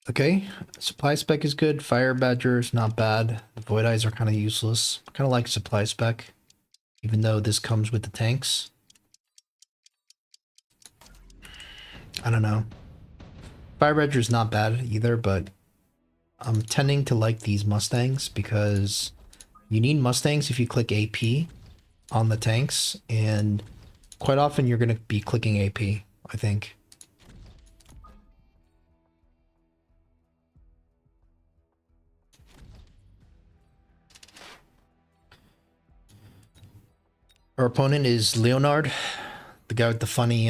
Okay, supply spec is good. Fire Badger is not bad. The Void Eyes are kind of useless. Kind of like supply spec, even though this comes with the tanks. I don't know. Fire Badger is not bad either, but I'm tending to like these Mustangs because you need Mustangs if you click AP on the tanks, and quite often you're going to be clicking AP, I think. Our opponent is Leonard, the guy with the funny,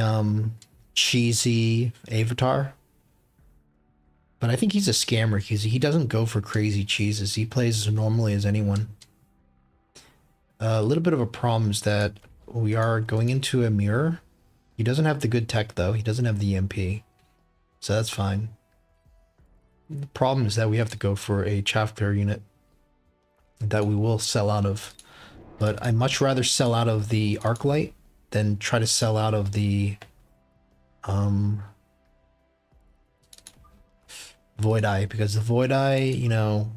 cheesy avatar. But I think he's a scammer because he doesn't go for crazy cheeses. He plays as normally as anyone. A little bit of a problem is that we are going into a mirror. He doesn't have the good tech, though. He doesn't have the EMP. So that's fine. The problem is that we have to go for a chaff clear unit that we will sell out of. But I'd much rather sell out of the arc light than try to sell out of the Void Eye, because the Void Eye, you know,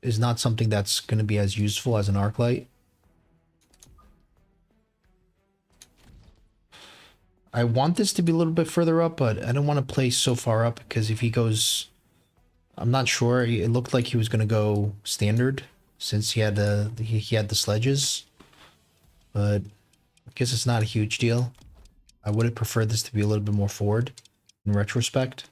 is not something that's going to be as useful as an arc light. I want this to be a little bit further up, but I don't want to place so far up because if he goes, I'm not sure. It looked like he was going to go standard since he had the sledges, but I guess it's not a huge deal. I would have preferred this to be a little bit more forward in retrospect.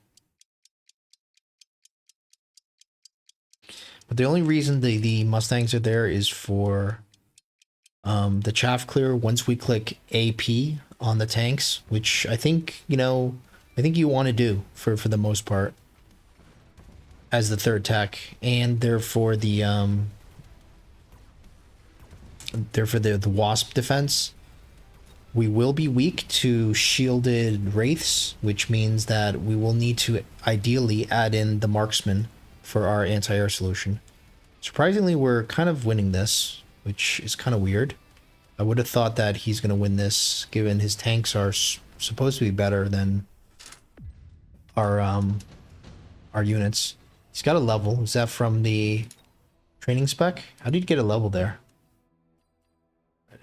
But the only reason the Mustangs are there is for the chaff clear once we click AP on the tanks, which I think, you know, I think you want to do for the most part as the third tech, and therefore the wasp defense. We will be weak to shielded wraiths, which means that we will need to ideally add in the marksman for our anti-air solution. Surprisingly, we're kind of winning this, which is kind of weird. I would have thought that he's going to win this, given his tanks are supposed to be better than our units. He's got a level. Is that from the training spec? How did he get a level there?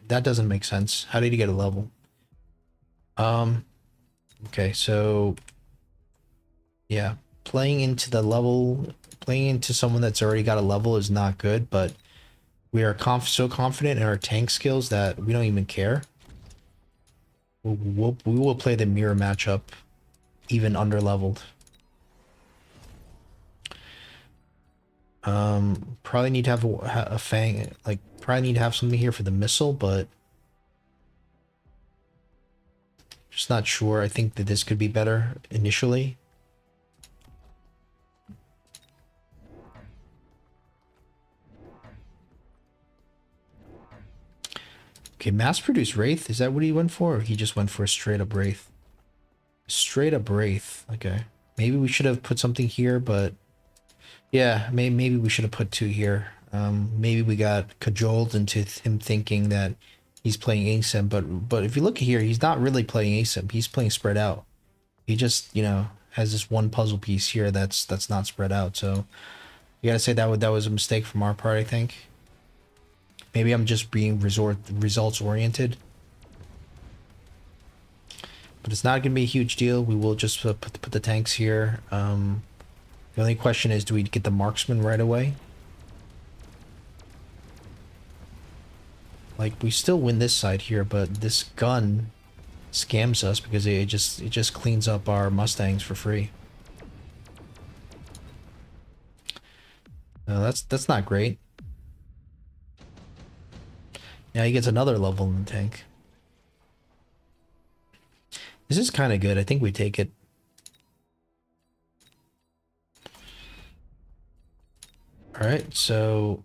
That doesn't make sense. How did he get a level? Okay, so yeah, playing into someone that's already got a level is not good, but we are so confident in our tank skills that we don't even care. We will play the mirror matchup even under leveled. Probably need to have a fang, like probably need to have something here for the missile, but just not sure. I think that this could be better initially. Okay, mass-produced Wraith. Is that what he went for? Or he just went for a straight-up Wraith? Straight-up Wraith. Okay. Maybe we should have put something here, but... yeah, maybe we should have put two here. Maybe we got cajoled into him thinking that he's playing ASIM, but if you look here, he's not really playing ASIM. He's playing spread out. He just, you know, has this one puzzle piece here that's not spread out. So you gotta say that was a mistake from our part, I think. Maybe I'm just being results oriented. But it's not gonna be a huge deal. We will just put the tanks here. The only question is, do we get the marksman right away? Like, we still win this side here, but this gun scams us because it just cleans up our Mustangs for free. That's not great. Now he gets another level in the tank. This is kind of good. I think we take it. All right, so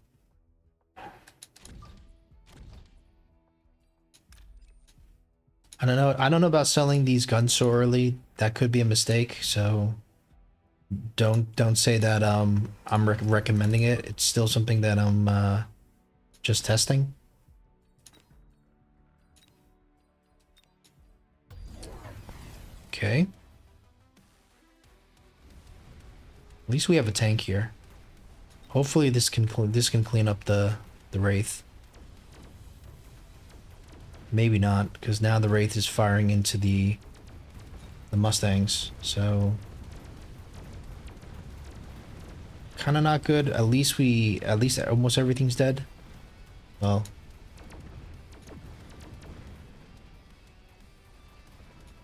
I don't know. I don't know about selling these guns so early. That could be a mistake. So don't say that I'm recommending it. It's still something that I'm just testing. Okay. At least we have a tank here. Hopefully this can clean up the Wraith. Maybe not, because now the Wraith is firing into the Mustangs, so kind of not good. At least almost everything's dead. Well,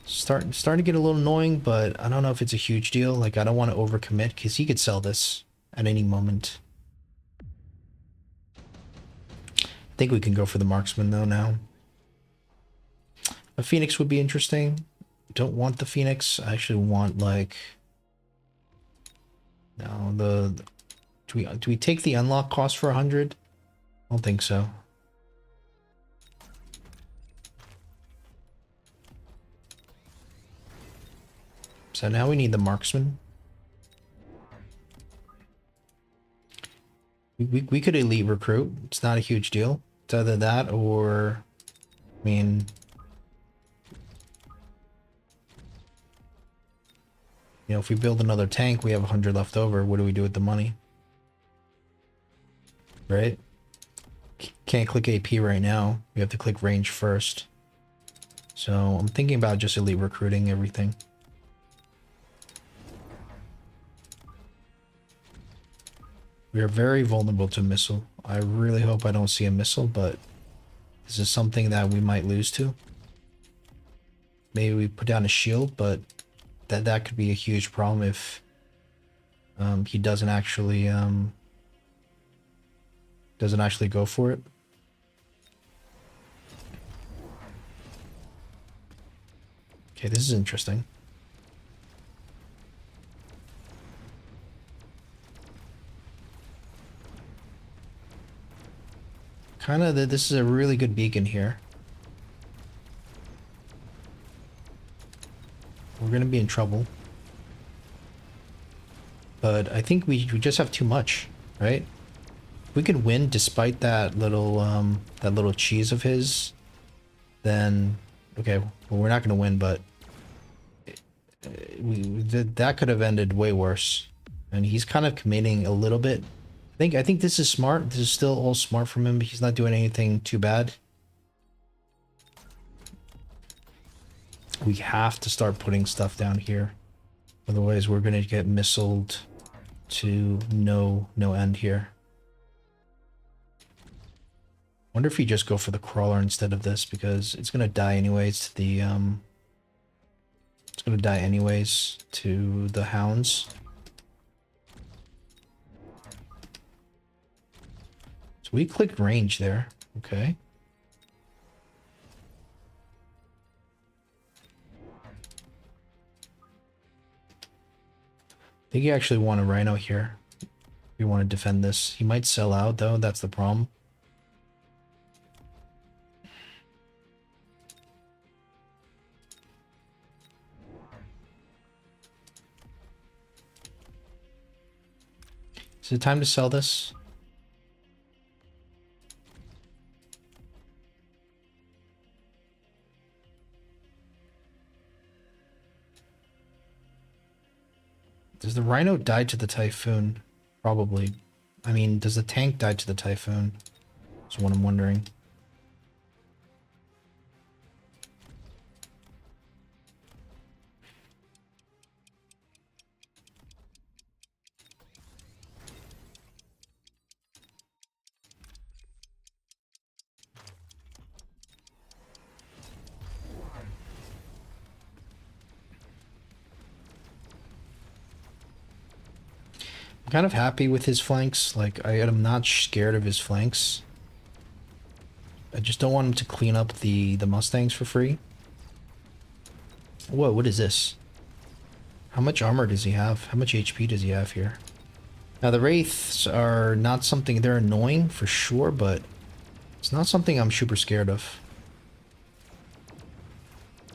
starting to get a little annoying, but I don't know if it's a huge deal. Like, I don't want to overcommit because he could sell this at any moment. I think we can go for the marksman though now. A Phoenix would be interesting. Don't want the Phoenix. I actually want, like, no, do we take the unlock cost for 100? I don't think so. So now we need the marksman. We could elite recruit. It's not a huge deal. It's either that or, I mean, you know, if we build another tank, we have 100 left over. What do we do with the money? Right? Can't click AP right now. We have to click range first. So I'm thinking about just elite recruiting everything. We are very vulnerable to missile. I really hope I don't see a missile, but this is something that we might lose to. Maybe we put down a shield, but that could be a huge problem if he doesn't actually go for it. Okay, this is interesting. Kind of this is a really good beacon here. We're gonna be in trouble. But I think we just have too much, right? If we could win despite that little cheese of his, then okay, well, we're not gonna win, but that could have ended way worse. And he's kind of committing a little bit. I think this is smart. This is still all smart from him. He's not doing anything too bad. We have to start putting stuff down here. Otherwise, we're going to get missiled to no end here. Wonder if you just go for the crawler instead of this, because it's going to die anyways to the it's going to die anyways to the hounds. So we clicked range there. Okay. I think you actually want a rhino here. You want to defend this. He might sell out though, that's the problem. Is it time to sell this? Does the rhino die to the typhoon? Probably. I mean, does the tank die to the typhoon? That's what I'm wondering. I'm kind of happy with his flanks. Like, I am not scared of his flanks. I just don't want him to clean up the Mustangs for free. Whoa, what is this? How much armor does he have? How much HP does he have here? Now, the Wraiths are not something... They're annoying, for sure, but it's not something I'm super scared of.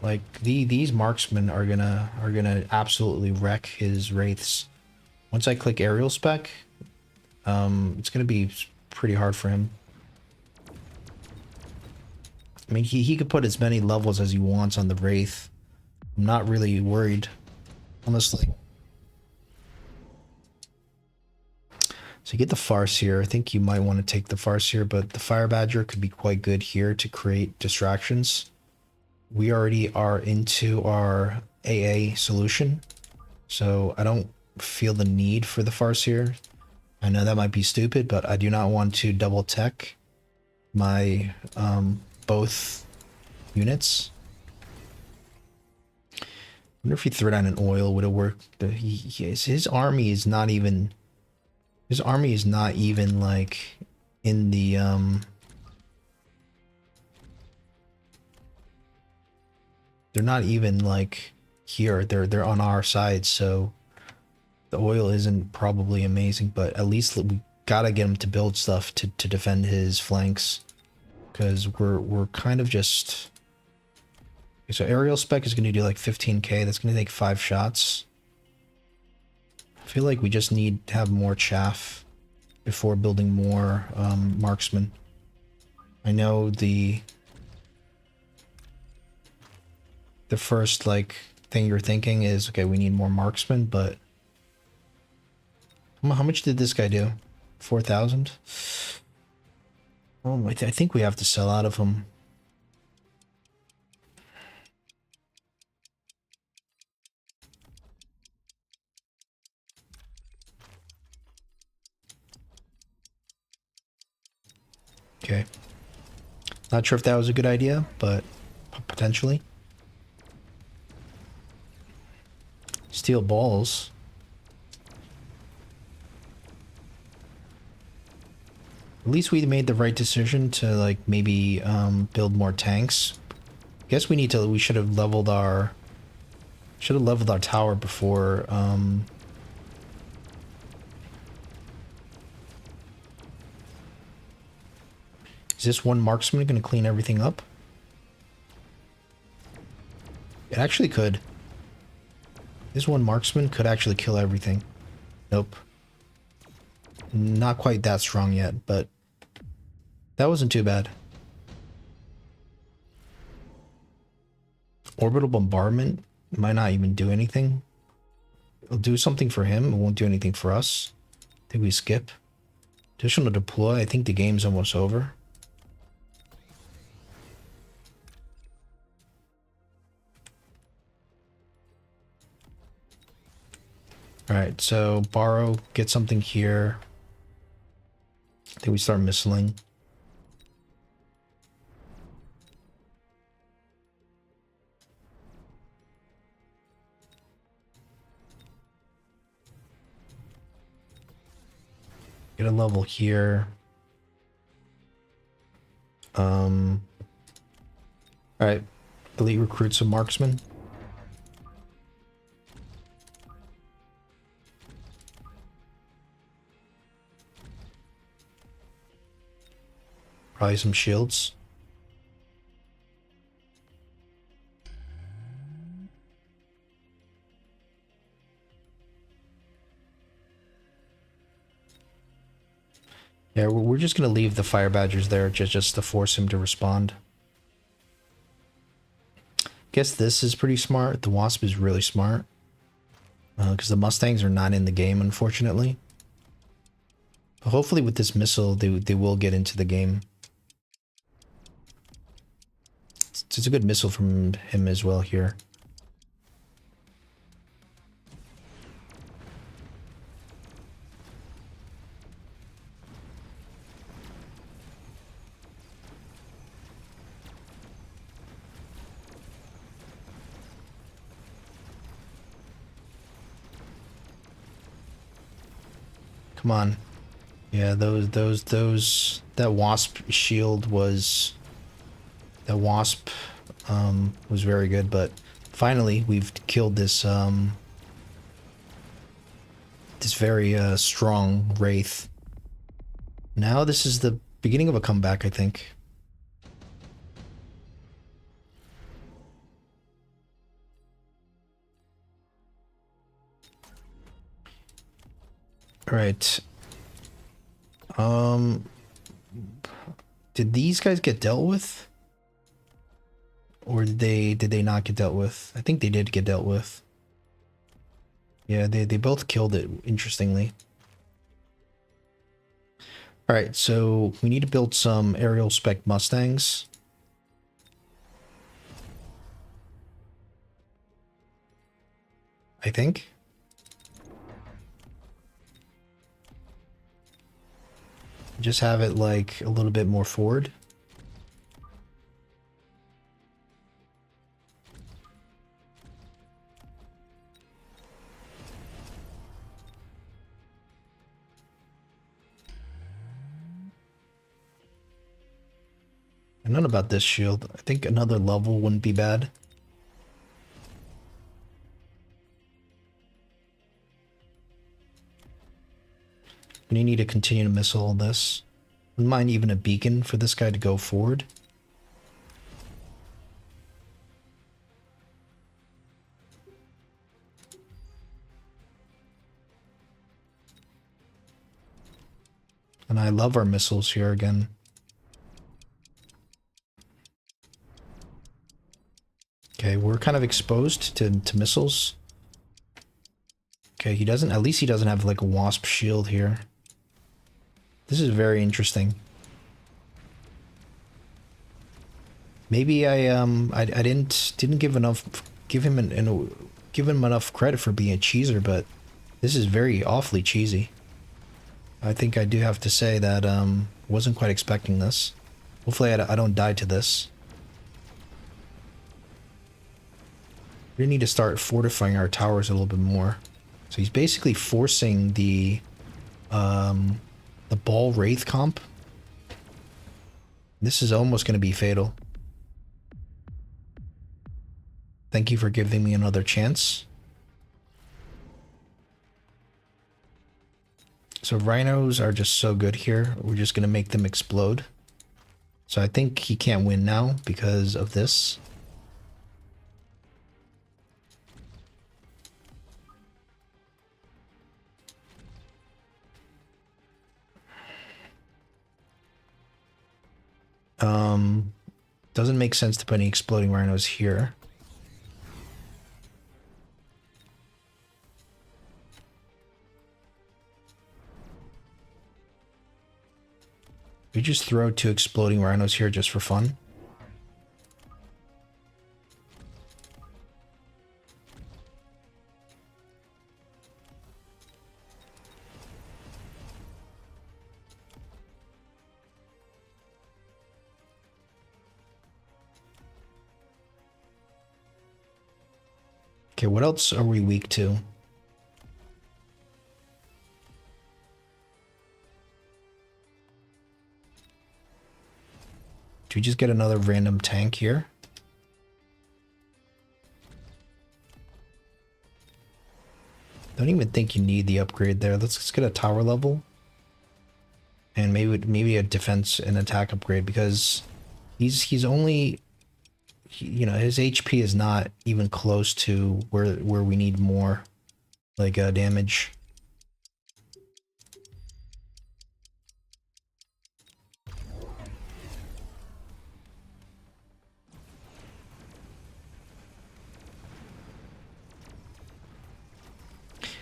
Like, these marksmen are gonna absolutely wreck his Wraiths. Once I click aerial spec, it's gonna be pretty hard for him. I mean, he could put as many levels as he wants on the Wraith. I'm not really worried, honestly. So you get the Farseer. I think you might want to take the Farseer, but the Fire Badger could be quite good here to create distractions. We already are into our AA solution, so I don't feel the need for the Farseer. I know that might be stupid, but I do not want to double tech my both units. I wonder if he threw down an oil, would it work? His army is not even... His army is not even, like, in the, they're not even, like, here. They're on our side, so the oil isn't probably amazing, but at least we gotta get him to build stuff to defend his flanks. Because we're kind of just... Okay, so aerial spec is going to do, like, 15k. That's going to take 5 shots. I feel like we just need to have more chaff before building more marksmen. I know the first like thing you're thinking is, okay, we need more marksmen, but how much did this guy do? 4,000? Oh, I think we have to sell out of him. Okay. Not sure if that was a good idea, but potentially. Steel balls. At least we made the right decision to, like, maybe build more tanks. Guess we should have leveled our tower before Is this one marksman going to clean everything up? It actually could. This one marksman could actually kill everything. Nope. Not quite that strong yet, but that wasn't too bad. Orbital bombardment might not even do anything. It'll do something for him. It won't do anything for us. I think we skip. Additional deploy. I think the game's almost over. Alright, so borrow, get something here. I think we start missiling. Get a level here. Alright, elite recruits a marksman. Probably some shields. Yeah, we're just gonna leave the fire badgers there just to force him to respond. Guess this is pretty smart. The wasp is really smart. Because the mustangs are not in the game, unfortunately. But hopefully with this missile, they will get into the game. It's a good missile from him as well here. Come on. Yeah, that wasp shield was... That wasp was very good, but finally we've killed this this very strong wraith. Now this is the beginning of a comeback, I think. All right. Did these guys get dealt with? Or did they not get dealt with? I think they did get dealt with. Yeah, they both killed it, interestingly. All right, so we need to build some aerial spec Mustangs. I think. Just have it like a little bit more forward. And none about this shield. I think another level wouldn't be bad. And you need to continue to missile all this. Wouldn't mind even a beacon for this guy to go forward. And I love our missiles here again. Okay, we're kind of exposed to missiles. Okay, he doesn't, at least he doesn't have like a wasp shield here. This is very interesting. Maybe I didn't give him enough credit for being a cheeser, but this is very awfully cheesy. I think I do have to say that wasn't quite expecting this. Hopefully I don't die to this. We need to start fortifying our towers a little bit more. So he's basically forcing the Ball Wraith comp. This is almost going to be fatal. Thank you for giving me another chance. So rhinos are just so good here. We're just going to make them explode. So I think he can't win now because of this. Doesn't make sense to put any exploding rhinos here. We just throw 2 exploding rhinos here just for fun. Okay, what else are we weak to? Do we just get another random tank here? Don't even think you need the upgrade there. Let's get a tower level. And maybe a defense and attack upgrade, because he's only, you know, his HP is not even close to where we need more like damage.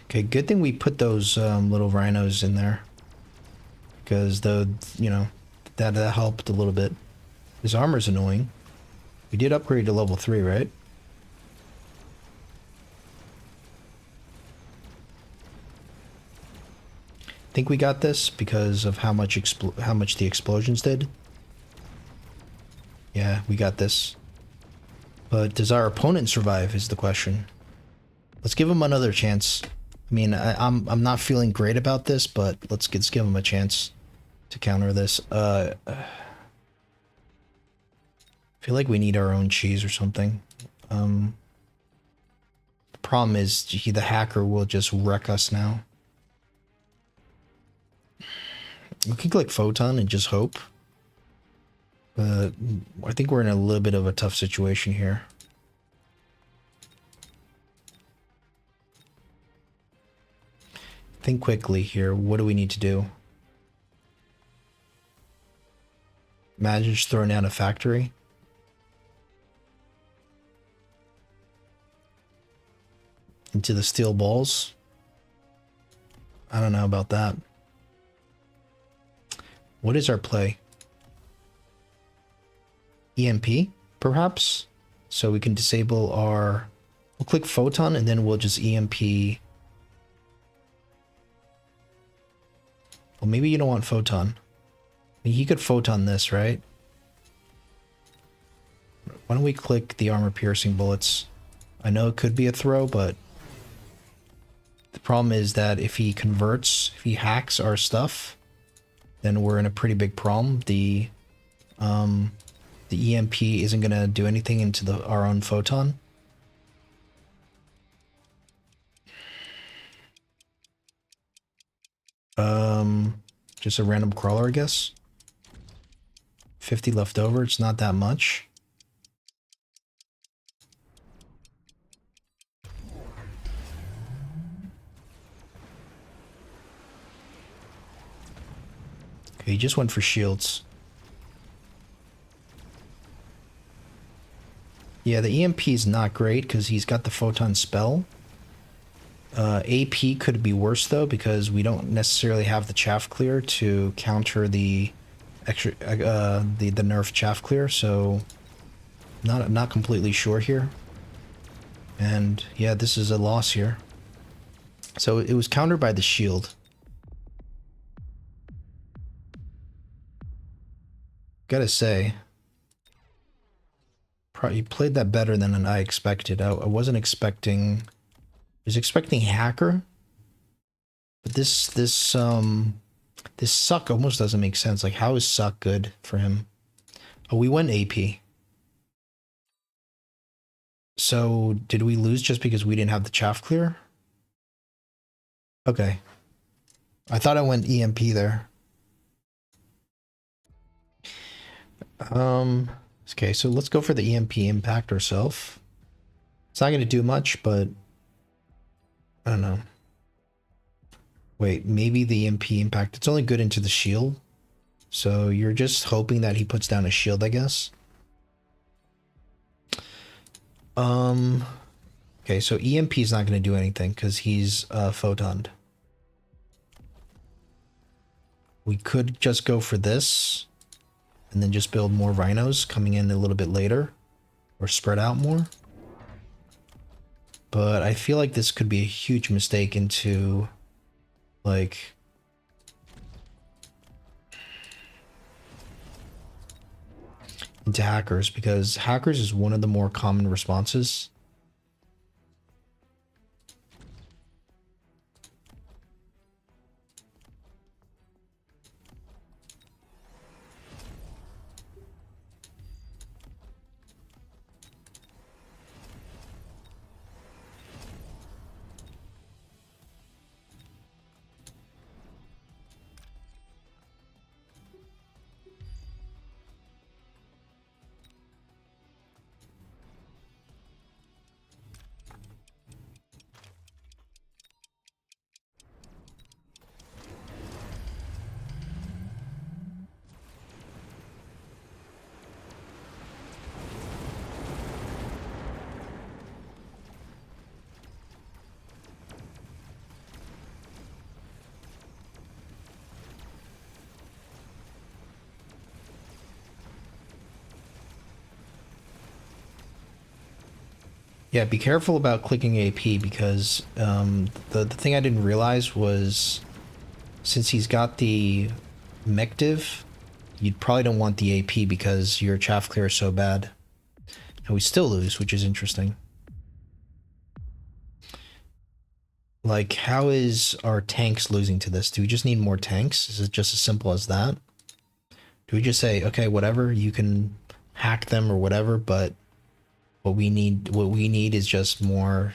Okay, good thing we put those little rhinos in there, because you know, that helped a little bit. His armor's annoying. We did upgrade to level 3, right? I think we got this because of how much the explosions did. Yeah, we got this. But does our opponent survive is the question. Let's give him another chance. I mean, I'm not feeling great about this, but let's give him a chance to counter this. I feel like we need our own cheese or something. The problem is the hacker will just wreck us now. We can click Photon and just hope. But I think we're in a little bit of a tough situation here. Think quickly here. What do we need to do? Imagine just throwing down a factory. Into the steel balls. I don't know about that. What is our play? EMP, perhaps? So we can disable our... We'll click Photon and then we'll just EMP. Well, maybe you don't want Photon. I mean, he could Photon this, right? Why don't we click the armor-piercing bullets? I know it could be a throw, but... The problem is that if he converts, if he hacks our stuff, then we're in a pretty big problem. The EMP isn't going to do anything into our own Photon. Just a random crawler, I guess. 50 left over, it's not that much. Okay, he just went for shields. Yeah, the EMP is not great because he's got the Photon spell. AP could be worse though because we don't necessarily have the chaff clear to counter the extra the nerf chaff clear, so not completely sure here. And yeah, this is a loss here. So it was countered by the shield. Gotta say, probably played that better than I expected. I wasn't expecting. I was expecting hacker, but this suck almost doesn't make sense. Like, how is suck good for him? Oh, we went AP. So did we lose just because we didn't have the chaff clear? Okay. I thought I went EMP there. Okay, so let's go for the EMP impact ourselves. It's not going to do much, but I don't know. Wait, maybe the EMP impact, it's only good into the shield. So you're just hoping that he puts down a shield, I guess. Okay, so EMP is not going to do anything because he's photoned. We could just go for this and then just build more rhinos coming in a little bit later or spread out more. But I feel like this could be a huge mistake into, like, into hackers, because hackers is one of the more common responses. Yeah, be careful about clicking AP because the thing I didn't realize was since he's got the mective, you probably don't want the AP because your chaff clear is so bad. And we still lose, which is interesting. Like, how is our tanks losing to this? Do we just need more tanks? Is it just as simple as that? Do we just say, okay, whatever, you can hack them or whatever, but what we need is just more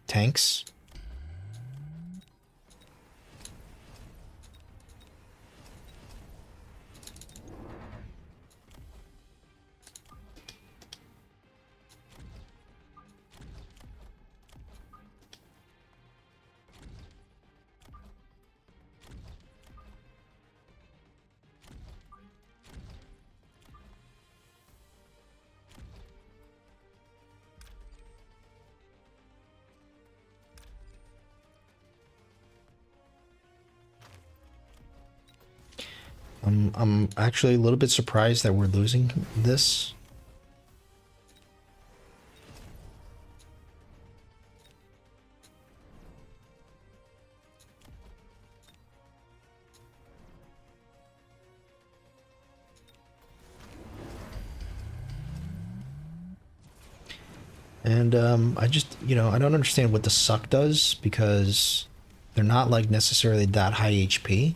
tanks? I'm actually a little bit surprised that we're losing this. And I just, I don't understand what the suck does because they're not like necessarily that high HP.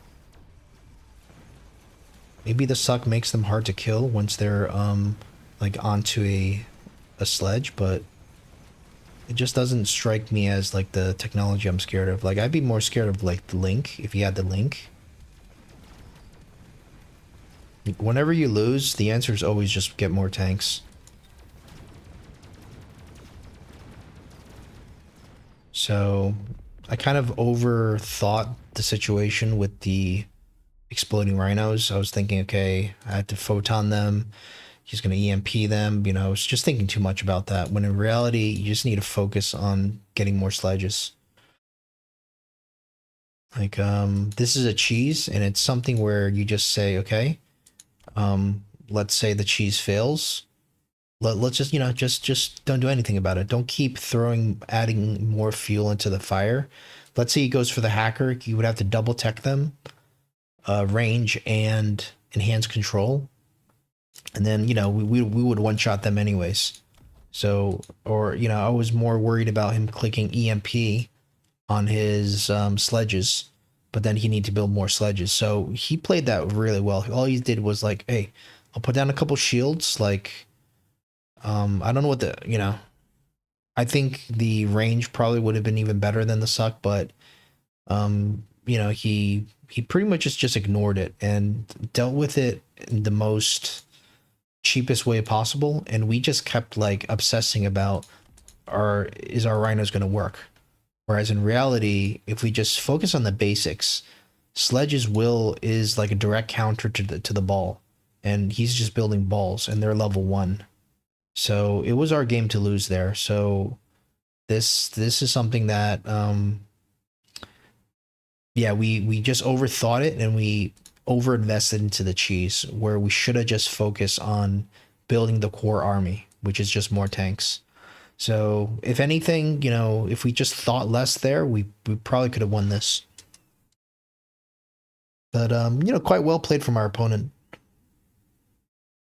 Maybe the suck makes them hard to kill once they're like onto a sledge, but it just doesn't strike me as like the technology I'm scared of. Like I'd be more scared of like the link if you had the link. Whenever you lose, the answer is always just get more tanks. So I kind of overthought the situation with the exploding rhinos. I was thinking, okay, I had to photon them. He's going to EMP them. I was just thinking too much about that. When in reality, you just need to focus on getting more sledges. Like, this is a cheese, and it's something where you just say, okay, let's say the cheese fails. Let's just, just don't do anything about it. Don't keep adding more fuel into the fire. Let's say he goes for the hacker. You would have to double tech them, range and enhance control. And then, we would one-shot them anyways. So, or, I was more worried about him clicking EMP on his sledges, but then he needed to build more sledges. So he played that really well. All he did was like, hey, I'll put down a couple shields. Like, I don't know what I think the range probably would have been even better than the suck, but, he pretty much just ignored it and dealt with it in the most cheapest way possible, and we just kept like obsessing about is our rhinos going to work, whereas in reality if we just focus on the basics, Sledge's will is like a direct counter to the ball, and he's just building balls and they're level 1, so it was our game to lose there. So this is something that yeah, we just overthought it and we overinvested into the cheese where we should have just focused on building the core army, which is just more tanks. So if anything, if we just thought less there, we probably could have won this. But quite well played from our opponent.